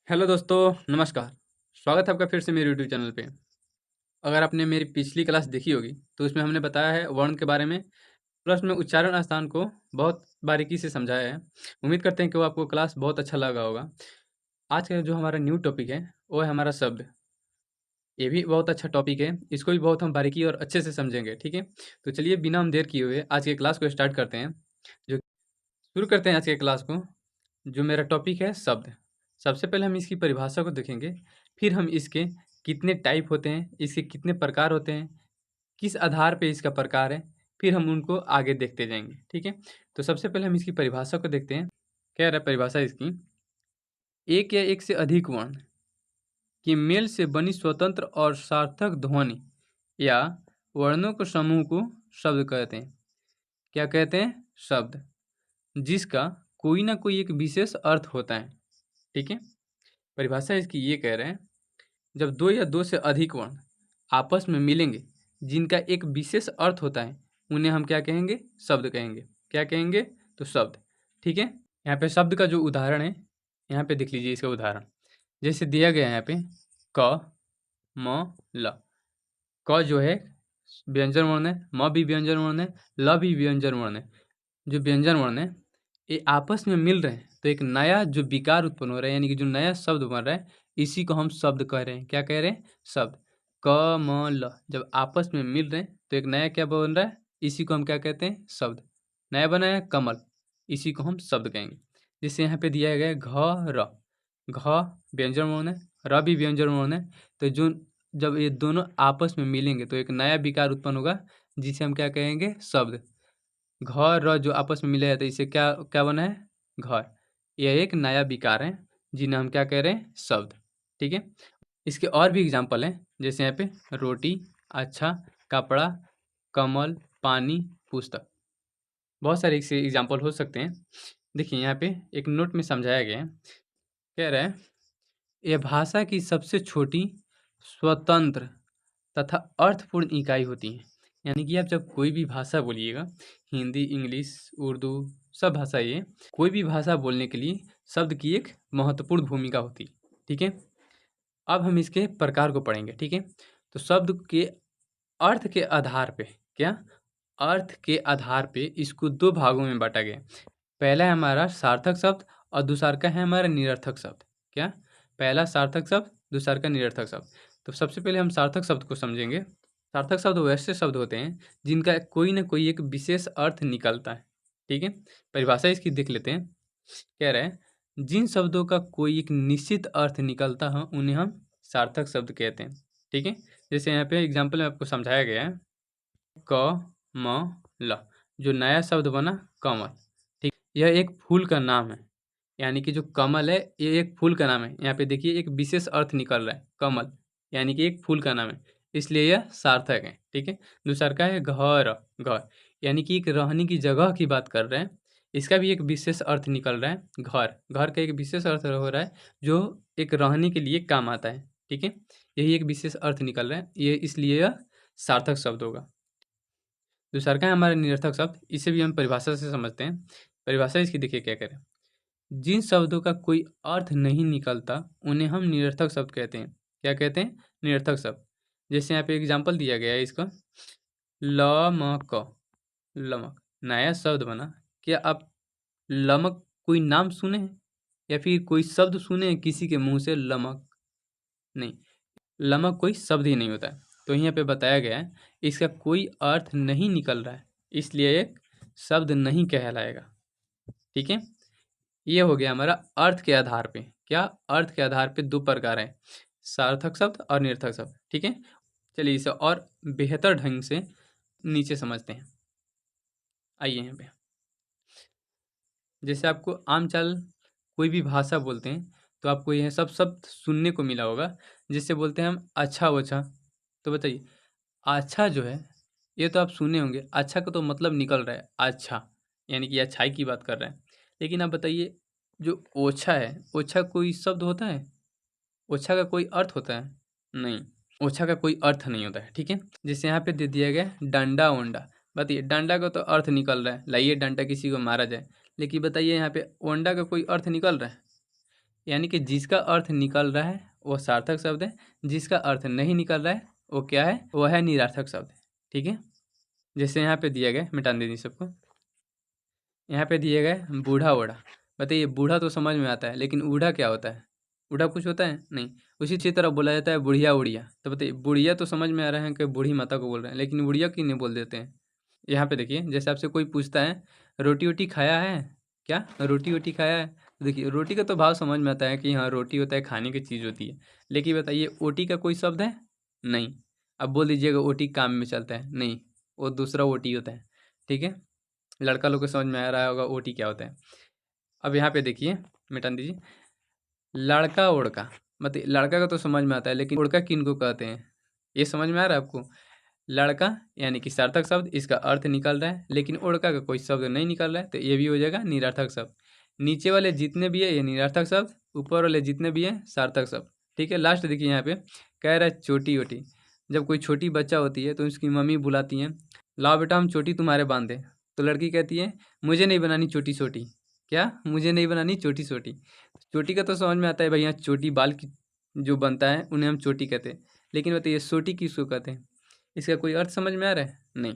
Hello दोस्तों, नमस्कार। स्वागत है आपका फिर से मेरे यूट्यूब चैनल पे। अगर आपने मेरी पिछली क्लास देखी होगी, तो उसमें हमने बताया है वर्ण के बारे में, प्लस में उच्चारण स्थान को बहुत बारीकी से समझाया है। उम्मीद करते हैं कि वो आपको क्लास बहुत अच्छा लगा होगा। आज का जो हमारा न्यू टॉपिक है, वो है हमारा शब्द। ये भी बहुत अच्छा टॉपिक है, इसको भी बहुत हम बारीकी और अच्छे से समझेंगे, ठीक है? तो चलिए बिना हम देर किए हुए आज की क्लास को स्टार्ट करते हैं। जो शुरू करते हैं आज के क्लास को। जो मेरा टॉपिक है शब्द। सबसे पहले हम इसकी परिभाषा को देखेंगे, फिर हम इसके कितने टाइप होते हैं, इसके कितने प्रकार होते हैं, किस आधार पे इसका प्रकार है, फिर हम उनको आगे देखते जाएंगे, ठीक है? तो सबसे पहले हम इसकी परिभाषा को देखते हैं। क्या रहा परिभाषा इसकी? एक या एक से अधिक वर्ण के मेल से बनी स्वतंत्र और सार्थक ध्वनि या वर्णों के समूह को शब्द कहते हैं। क्या कहते हैं? शब्द। जिसका कोई ना कोई एक विशेष अर्थ होता है, ठीक है? परिभाषा इसकी ये कह रहे हैं, जब दो या दो से अधिक वर्ण आपस में मिलेंगे, जिनका एक विशेष अर्थ होता है, उन्हें हम क्या कहेंगे? शब्द कहेंगे। क्या कहेंगे? तो शब्द, ठीक है? यहाँ पे शब्द का जो उदाहरण है, यहाँ पे देख लीजिए इसका उदाहरण। जैसे दिया गया है यहाँ पे क, म, ल। क जो है व्यंजन वर्ण है, म भी व्यंजन वर्ण है, ल भी व्यंजन वर्ण है। जो व्यंजन वर्ण है, ये आपस में मिल रहे हैं, तो एक नया जो विकार उत्पन्न हो रहा है, यानी कि जो नया शब्द बन रहा है, इसी को हम शब्द कह रहे हैं। क्या कह रहे हैं? शब्द। क, म, ल जब आपस में मिल रहे हैं, तो एक नया क्या बन रहा है? इसी को हम क्या कहते हैं? शब्द। नया बना है कमल, इसी को हम शब्द कहेंगे। जैसे यहाँ पे दिया गया है घ, र। घ व्यंजन वर्ण है, र भी व्यंजन वर्ण है, तो जो जब ये दोनों आपस में मिलेंगे, तो एक नया विकार उत्पन्न होगा, जिसे हम क्या कहेंगे? शब्द। घर र जो आपस में मिले हैं, तो इससे क्या क्या बना है? घर। यह एक नया विकार है, जिन्हें हम क्या कह रहे हैं? शब्द, ठीक है? इसके और भी एग्जाम्पल हैं, जैसे यहाँ पे रोटी, अच्छा, कपड़ा, कमल, पानी, पुस्तक। बहुत सारे इससे एग्जाम्पल हो सकते हैं। देखिए यहाँ पे एक नोट में समझाया गया है। कह रहा है, यह भाषा की सबसे छोटी, स्वतंत्र तथा अर्थपूर्ण इकाई होती है। यानी कि आप जब कोई भी भाषा बोलिएगा, हिंदी, इंग्लिश, उर्दू, सब भाषा, ये कोई भी भाषा बोलने के लिए शब्द की एक महत्वपूर्ण भूमिका होती है, ठीक है? अब हम इसके प्रकार को पढ़ेंगे, ठीक है? तो शब्द के अर्थ के आधार पे, क्या? अर्थ के आधार पे इसको दो भागों में बांटा गया। पहला है हमारा सार्थक शब्द और दूसरा का है हमारा निरर्थक शब्द। क्या? पहला सार्थक शब्द, दूसरा का निरर्थक शब्द। तो सबसे पहले हम सार्थक शब्द को समझेंगे। सार्थक शब्द वैसे शब्द होते हैं जिनका कोई ना कोई एक विशेष अर्थ निकलता है, ठीक है? परिभाषा इसकी देख लेते हैं। कह रहे हैं, जिन शब्दों का कोई एक निश्चित अर्थ निकलता है, उन्हें हम सार्थक शब्द कहते हैं, ठीक है? जैसे यहाँ पे एग्जाम्पल में आपको समझाया गया है, क, म, ल। जो नया शब्द बना कमल, ठीक? यह एक फूल का नाम है। यानी कि जो कमल है, ये एक फूल का नाम है। यहाँ पे देखिए एक विशेष अर्थ निकल रहा है, कमल यानी कि एक फूल का नाम है, इसलिए यह सार्थक है, ठीक है? दूसरा का है घर। घर यानी कि एक रहने की जगह की बात कर रहे हैं, इसका भी एक विशेष अर्थ निकल रहा है। घर, घर का एक विशेष अर्थ हो रहा है, जो एक रहने के लिए काम आता है, ठीक है? यही एक विशेष अर्थ निकल रहा है, ये इसलिए यह सार्थक शब्द होगा। दूसरा का है हमारा निरर्थक शब्द, इसे भी हम परिभाषा से समझते हैं। परिभाषा इसकी देखिए क्या करें, जिन शब्दों का कोई अर्थ नहीं निकलता, उन्हें हम निरर्थक शब्द कहते हैं। क्या कहते हैं? निरर्थक शब्द। जैसे यहाँ पे एग्जाम्पल दिया गया है इसका, लमक। लमक नया शब्द बना। क्या आप लमक कोई नाम सुने हैं, या फिर कोई शब्द सुने हैं किसी के मुंह से? लमक नहीं, लमक कोई शब्द ही नहीं होता है। तो यहाँ पे बताया गया है, इसका कोई अर्थ नहीं निकल रहा है, इसलिए एक शब्द नहीं कहलाएगा, ठीक है? ये हो गया हमारा अर्थ के आधार पे। क्या? अर्थ के आधार पे दो प्रकार हैं, सार्थक शब्द और निरर्थक शब्द, ठीक है? चलिए इसे और बेहतर ढंग से नीचे समझते हैं। आइए यहाँ पे, जैसे आपको आम चाल कोई भी भाषा बोलते हैं, तो आपको यह सब शब्द सुनने को मिला होगा। जिससे बोलते हैं हम अच्छा वच्छा। तो बताइए, अच्छा जो है, ये तो आप सुने होंगे, अच्छा का तो मतलब निकल रहा है अच्छा, यानी कि अच्छाई की बात कर रहे हैं। लेकिन आप बताइए, जो ओछा है, ओछा कोई शब्द होता है? ओछा का कोई अर्थ होता है? नहीं, ओछा का कोई अर्थ नहीं होता है, ठीक है? जैसे यहाँ पे दे दिया गया डंडा ओंडा। बताइए, डंडा का तो अर्थ निकल रहा है, लाइए डंडा किसी को मारा जाए। लेकिन बताइए यहाँ पे ओंडा का कोई अर्थ निकल रहा है? यानी कि जिसका अर्थ निकल रहा है वो सार्थक शब्द है, जिसका अर्थ नहीं निकल रहा है वो क्या है, वो है निरर्थक शब्द। ठीक है, जैसे यहाँ पे दिया गया, मिटा दीजिए सबको। यहाँ पे दिए गए बूढ़ा ओढ़ा। बताइए, बूढ़ा तो समझ में आता है, लेकिन ऊढ़ा क्या होता है? ऊढ़ा कुछ होता है नहीं। उसी अच्छी तरह बोला जाता है बुढ़िया उड़िया। तो बताइए, बुढ़िया तो समझ में आ रहा है कि बूढ़ी माता को बोल रहे हैं, लेकिन उड़िया क्यों नहीं बोल देते हैं? यहाँ पे देखिए, जैसे आपसे कोई पूछता है रोटी वोटी खाया है क्या, रोटी वोटी खाया है, तो देखिए रोटी का तो भाव समझ में आता है कि हाँ रोटी होता है, खाने की चीज़ होती है। लेकिन बताइए ओटी का कोई शब्द है? नहीं। अब बोल दीजिएगा ओटी काम में चलता है, नहीं, वो दूसरा ओटी होता है। ठीक है, लड़का लोग को समझ में आ रहा होगा ओटी क्या होता है। अब यहाँ पे देखिए, मिटा दीजिए, लड़का उड़का। मतलब लड़का का तो समझ में आता है, लेकिन उड़का किन को कहते हैं, ये समझ में आ रहा है आपको? लड़का यानी कि सार्थक शब्द, इसका अर्थ निकल रहा है, लेकिन उड़का का कोई शब्द नहीं निकल रहा है, तो ये भी हो जाएगा निरर्थक शब्द। नीचे वाले जितने भी है ये निरर्थक शब्द, ऊपर वाले जितने भी हैं सार्थक शब्द। ठीक है, लास्ट देखिए यहाँ पे कह रहा है चोटी वोटी। जब कोई छोटी बच्चा होती है तो उसकी मम्मी बुलाती हैं, लाओ बेटा हम चोटी तुम्हारे बांधे। तो लड़की कहती है मुझे नहीं बनानी चोटी छोटी। क्या, मुझे नहीं बनानी चोटी छोटी? चोटी का तो समझ में आता है भैया, चोटी बाल की जो बनता है उन्हें हम चोटी कहते हैं, लेकिन बताइए सोटी किसको कहते हैं? इसका कोई अर्थ समझ में आ रहा है? नहीं।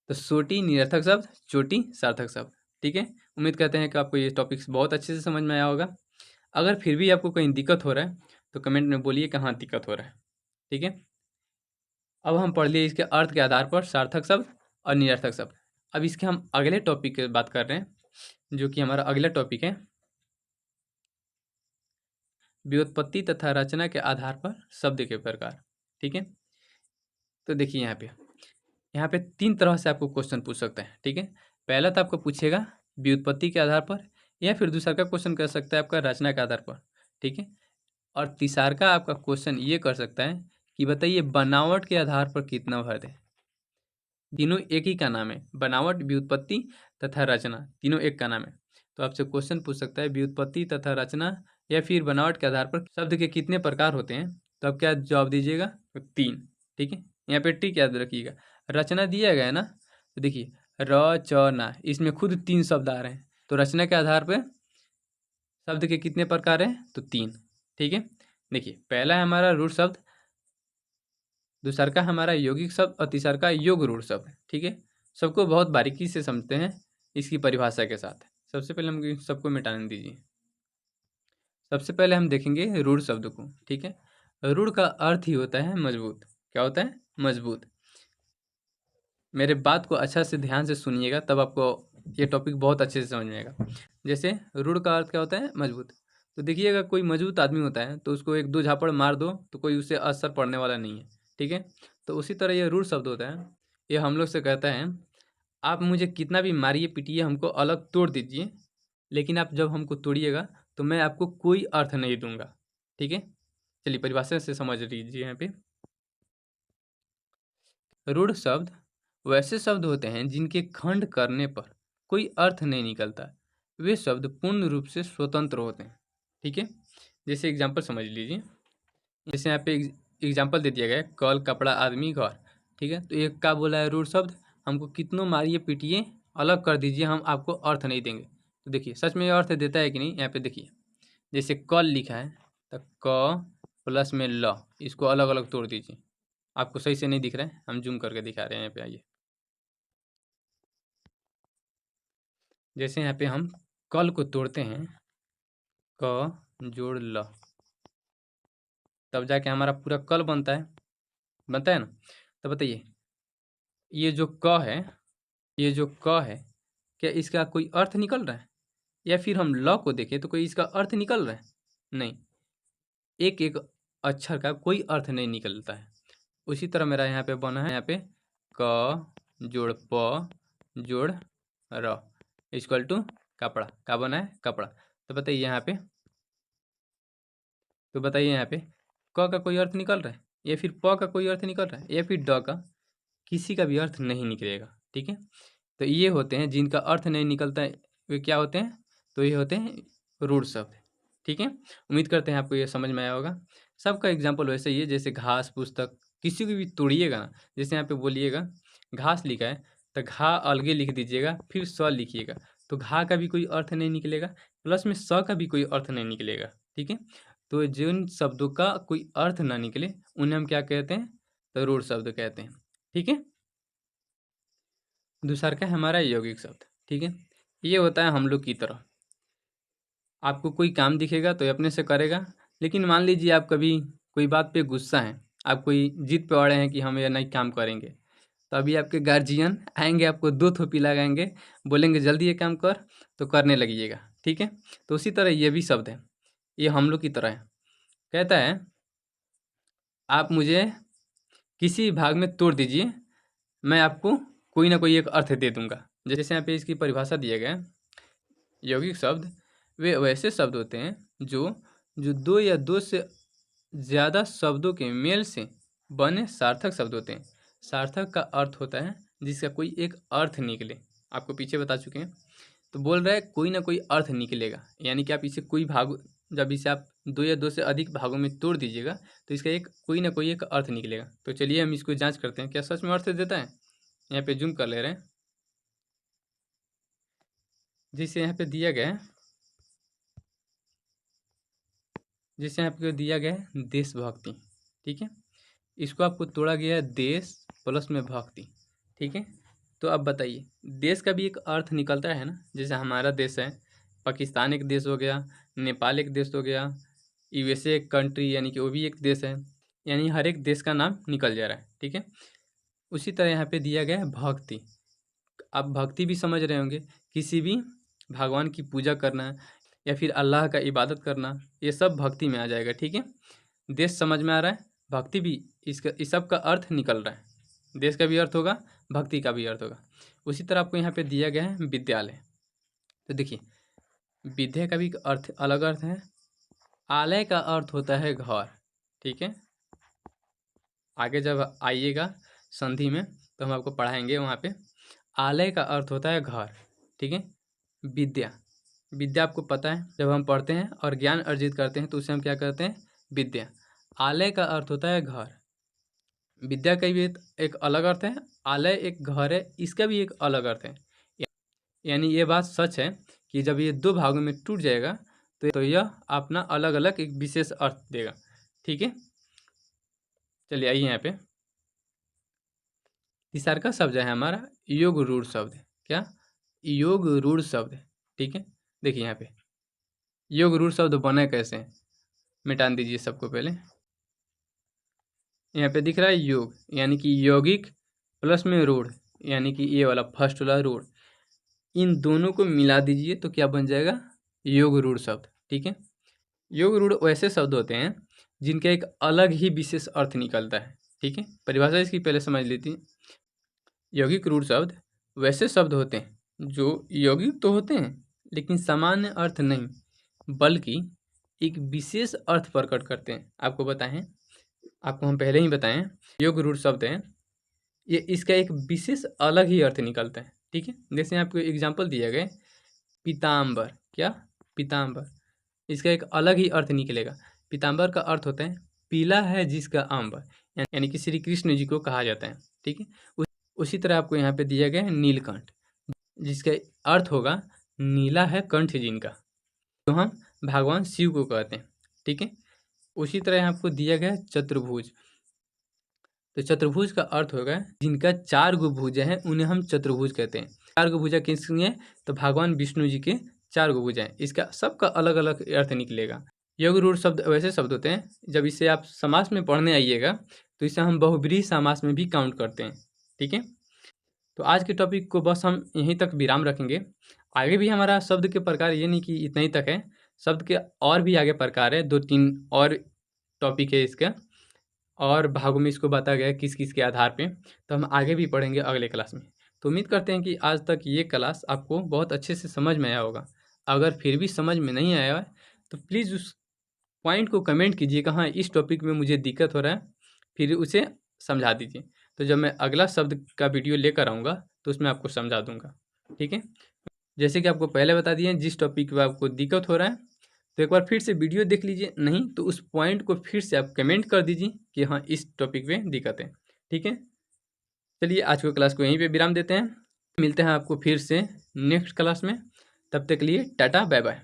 तो सोटी निरर्थक शब्द, चोटी सार्थक शब्द। ठीक है, उम्मीद करते हैं कि आपको ये टॉपिक्स बहुत अच्छे से समझ में आया होगा। अगर फिर भी आपको कहीं दिक्कत हो रहा है तो कमेंट में बोलिए कहाँ दिक्कत हो रहा है। ठीक है, अब हम पढ़ लिए इसके अर्थ के आधार पर सार्थक शब्द और निरर्थक शब्द। अब इसके हम अगले टॉपिक की बात कर रहे हैं, जो कि हमारा अगला टॉपिक है व्युत्पत्ति तथा रचना के आधार पर शब्द के प्रकार। ठीक है, तो देखिए यहाँ पे 3 तरह से आपको क्वेश्चन पूछ सकते हैं। ठीक है, पहला तो आपको पूछेगा व्युत्पत्ति के आधार पर, या फिर दूसरा का क्वेश्चन कर सकता है आपका रचना के आधार पर। ठीक है, और तीसरा का आपका क्वेश्चन ये कर सकता है कि बताइए बनावट के आधार पर कितना भर दें। तीनों एक ही का नाम है, बनावट, व्युत्पत्ति तथा रचना, तीनों एक का नाम है। तो आपसे क्वेश्चन पूछ सकता है व्युत्पत्ति तथा रचना या फिर बनावट के आधार पर शब्द के कितने प्रकार होते हैं, तो आप क्या जवाब दीजिएगा? तो 3। ठीक है, यहाँ पे टिक याद रखिएगा। रचना दिया गया है ना, तो देखिए र च ना, इसमें खुद 3 शब्द आ रहे हैं, तो रचना के आधार पर शब्द के कितने प्रकार हैं? तो 3। ठीक है, देखिए पहला है हमारा रूढ़ शब्द, दूसरा का हमारा यौगिक शब्द और तीसरा का योग रूढ़ शब्द। ठीक है, सबको बहुत बारीकी से समझते हैं इसकी परिभाषा के साथ। सबसे पहले हम सबको मिटाने दीजिए। सबसे पहले हम देखेंगे रूढ़ शब्द को। ठीक है, रूढ़ का अर्थ ही होता है मजबूत। क्या होता है? मजबूत। मेरे बात को अच्छा से ध्यान से सुनिएगा, तब आपको ये टॉपिक बहुत अच्छे से समझ में आएगा। जैसे रूढ़ का अर्थ क्या होता है? मजबूत। तो देखिए अगर कोई मजबूत आदमी होता है तो उसको 1-2 झापड़ मार दो तो कोई उससे असर पड़ने वाला नहीं है। ठीक है, तो उसी तरह ये रूढ़ शब्द होता है, ये हम लोग से कहता है आप मुझे कितना भी मारिए पीटिए, हमको अलग तोड़ दीजिए, लेकिन आप जब हमको तोड़िएगा तो मैं आपको कोई अर्थ नहीं दूंगा। ठीक है, चलिए परिभाषा से समझ लीजिए। यहाँ पे रूढ़ शब्द वैसे शब्द होते हैं जिनके खंड करने पर कोई अर्थ नहीं निकलता, वे शब्द पूर्ण रूप से स्वतंत्र होते हैं। ठीक है, जैसे एग्जाम्पल समझ लीजिए। जैसे यहाँ पे एग्जाम्पल दे दिया गया है, कल, कपड़ा, आदमी, घर। ठीक है, तो एक का बोला है रूढ़ शब्द, हमको कितनों मारिए पीटिए अलग कर दीजिए, हम आपको अर्थ नहीं देंगे। तो देखिए सच में ये अर्थ देता है कि नहीं? यहाँ पे देखिए, जैसे कल लिखा है तो क प्लस में ल, इसको अलग अलग तोड़ दीजिए। आपको सही से नहीं दिख रहा है, हम जूम करके दिखा रहे हैं। यहाँ पे आइए, जैसे यहाँ पे हम कल को तोड़ते हैं, क जोड़ ल, तब जाके हमारा पूरा कल बनता है ना। तो बताइए ये जो क है, ये जो क है, क्या इसका कोई अर्थ निकल रहा है? या फिर हम ल को देखें तो कोई इसका अर्थ निकल रहा है? नहीं, एक एक अक्षर का कोई अर्थ नहीं निकलता है। उसी तरह मेरा यहाँ पे बना है, यहाँ पे क जोड़ प जोड़ र इक्वल टू कपड़ा। क्या बना है? कपड़ा। तो बताइए यहाँ पे, क का कोई अर्थ निकल रहा है, या फिर प का कोई अर्थ निकल रहा है, या फिर ड का? किसी का भी अर्थ नहीं निकलेगा। ठीक है, तो ये होते हैं जिनका अर्थ नहीं निकलता है, वे क्या होते हैं? तो ये होते हैं रूढ़ शब्द। ठीक है, उम्मीद करते हैं आपको ये समझ में आया होगा। सबका एग्जाम्पल वैसे ही है, जैसे घास, पुस्तक, किसी को भी तोड़िएगा ना, जैसे यहाँ पे बोलिएगा घास लिखा है तो घा अलगे लिख दीजिएगा, फिर स लिखिएगा, तो घा का भी कोई अर्थ नहीं निकलेगा, प्लस में स का भी कोई अर्थ नहीं निकलेगा, ठीक है। तो जिन शब्दों का कोई अर्थ ना निकले उन्हें हम क्या कहते हैं, तो रूढ़ शब्द कहते हैं, ठीक है। दूसरा का है हमारा यौगिक शब्द, ठीक है। ये होता है हम लोग की तरह, आपको कोई काम दिखेगा तो ये अपने से करेगा, लेकिन मान लीजिए आप कभी कोई बात पे गुस्सा हैं, आप कोई जिद पे अड़े हैं कि हम ये नहीं काम करेंगे, तो अभी आपके गार्जियन आएंगे, आपको दो थोपी लगाएंगे, बोलेंगे जल्दी ये काम कर, तो करने लगिएगा, ठीक है। तो उसी तरह ये भी शब्द है, ये हम लोग की तरह है। कहता है आप मुझे किसी भाग में तोड़ दीजिए, मैं आपको कोई ना कोई एक अर्थ दे दूंगा। जैसे यहाँ पे इसकी परिभाषा दिया गया है, यौगिक शब्द वे वैसे शब्द होते हैं जो जो दो या दो से ज़्यादा शब्दों के मेल से बने सार्थक शब्द होते हैं। सार्थक का अर्थ होता है जिसका कोई एक अर्थ निकले, आपको पीछे बता चुके हैं। तो बोल रहा है कोई ना कोई अर्थ निकलेगा, यानी कि आप इसे कोई भाग, जब इसे आप दो या दो से अधिक भागों में तोड़ दीजिएगा तो इसका एक कोई ना कोई एक अर्थ निकलेगा। तो चलिए हम इसको जांच करते हैं, क्या सच में अर्थ देता है। यहाँ पे जूम कर ले रहे हैं, जिसे यहाँ पे दिया गया है, जिसे आपको दिया गया है देशभक्ति, ठीक है। इसको आपको तोड़ा गया है देश प्लस में भक्ति, ठीक है। तो अब बताइए, देश का भी एक अर्थ निकलता है ना, जैसे हमारा देश है, पाकिस्तान एक देश हो गया, नेपाल एक देश हो गया, यूएसए एक कंट्री यानी कि वो भी एक देश है, यानी हर एक देश का नाम निकल जा रहा है, ठीक है। उसी तरह यहाँ पे दिया गया है भक्ति। आप भक्ति भी समझ रहे होंगे, किसी भी भगवान की पूजा करना या फिर अल्लाह का इबादत करना, ये सब भक्ति में आ जाएगा, ठीक है। देश समझ में आ रहा है, भक्ति भी, इसका इस सब का अर्थ निकल रहा है, देश का भी अर्थ होगा, भक्ति का भी अर्थ होगा। उसी तरह आपको यहाँ पे दिया गया है विद्यालय। तो देखिए, विद्या का भी एक अर्थ अलग अर्थ है, आलय का अर्थ होता है घर, ठीक है। आगे जब आइएगा संधि में तो हम आपको पढ़ाएंगे, वहाँ पे आलय का अर्थ होता है घर, ठीक है। विद्या, विद्या आपको पता है, जब हम पढ़ते हैं और ज्ञान अर्जित करते हैं तो उसे हम क्या कहते हैं, विद्या। आलय का अर्थ होता है घर, विद्या का भी एक अलग अर्थ है, आलय एक घर है, इसका भी एक अलग अर्थ है। यानी ये बात सच है कि जब ये दो भागों में टूट जाएगा तो यह अपना अलग अलग एक विशेष अर्थ देगा, ठीक है। चलिए आइए यहाँ पे तीसरा का शब्द है हमारा योग रूढ़ शब्द, क्या, योग रूढ़ शब्द, ठीक है। देखिए यहाँ पे योग रूढ़ शब्द बने कैसे हैं, मिटा दीजिए सबको पहले। यहाँ पे दिख रहा है योग, यानी कि यौगिक प्लस में रूढ़, यानी कि ये वाला फर्स्ट वाला रूढ़, इन दोनों को मिला दीजिए तो क्या बन जाएगा, योग रूढ़ शब्द, ठीक है। योग रूढ़ वैसे शब्द होते हैं जिनका एक अलग ही विशेष अर्थ निकलता है, ठीक है। परिभाषा इसकी पहले समझ लेती है। यौगिक रूढ़ शब्द वैसे शब्द होते हैं जो यौगिक तो होते हैं लेकिन सामान्य अर्थ नहीं, बल्कि एक विशेष अर्थ प्रकट करते हैं। आपको बताएं, आपको हम पहले ही बताएं, योग रूढ़ शब्द है, ये इसका एक विशेष अलग ही अर्थ निकलता है, ठीक है। जैसे आपको एग्जाम्पल दिया गया, पीताम्बर, क्या, पीताम्बर, इसका एक अलग ही अर्थ निकलेगा। पीताम्बर का अर्थ होता है पीला है जिसका अंबर, यानी कि श्री कृष्ण जी को कहा जाता है, ठीक है। उसी तरह आपको यहाँ पे दिया गया है नीलकंठ, जिसका अर्थ होगा नीला है कंठ जिनका, तो हम भगवान शिव को कहते हैं, ठीक है। उसी तरह आपको दिया गया है चतुर्भुज, तो चतुर्भुज का अर्थ होगा जिनका चार गो भुजा है उन्हें हम चतुर्भुज कहते हैं। चार गो भुजा किसकी है, तो भगवान विष्णु जी के चार गो भुजा हैं, इसका सबका अलग अलग अर्थ निकलेगा। योग रूढ़ शब्द वैसे शब्द होते हैं, जब इसे आप समास में पढ़ने आइएगा तो इसे हम बहुब्रीहि समास में भी काउंट करते हैं, ठीक है। तो आज के टॉपिक को बस हम यहीं तक विराम रखेंगे। आगे भी हमारा शब्द के प्रकार ये नहीं कि इतना ही तक है, शब्द के और भी आगे प्रकार है, 2-3 और टॉपिक है इसका, और भागों में इसको बताया गया है किस किस के आधार पे, तो हम आगे भी पढ़ेंगे अगले क्लास में। तो उम्मीद करते हैं कि आज तक ये क्लास आपको बहुत अच्छे से समझ में आया होगा। अगर फिर भी समझ में नहीं आया है तो प्लीज़ उस पॉइंट को कमेंट कीजिएगा, हाँ इस टॉपिक में मुझे दिक्कत हो रहा है, फिर उसे समझा दीजिए। तो जब मैं अगला शब्द का वीडियो लेकर आऊँगा तो उसमें आपको समझा दूँगा, ठीक है। जैसे कि आपको पहले बता दिए, जिस टॉपिक पर आपको दिक्कत हो रहा है तो एक बार फिर से वीडियो देख लीजिए, नहीं तो उस पॉइंट को फिर से आप कमेंट कर दीजिए कि हाँ इस टॉपिक पे दिक्कत है, ठीक है। चलिए आज को क्लास को यहीं पे विराम देते हैं, मिलते हैं आपको फिर से नेक्स्ट क्लास में, तब तक के लिए टाटा बाय बाय।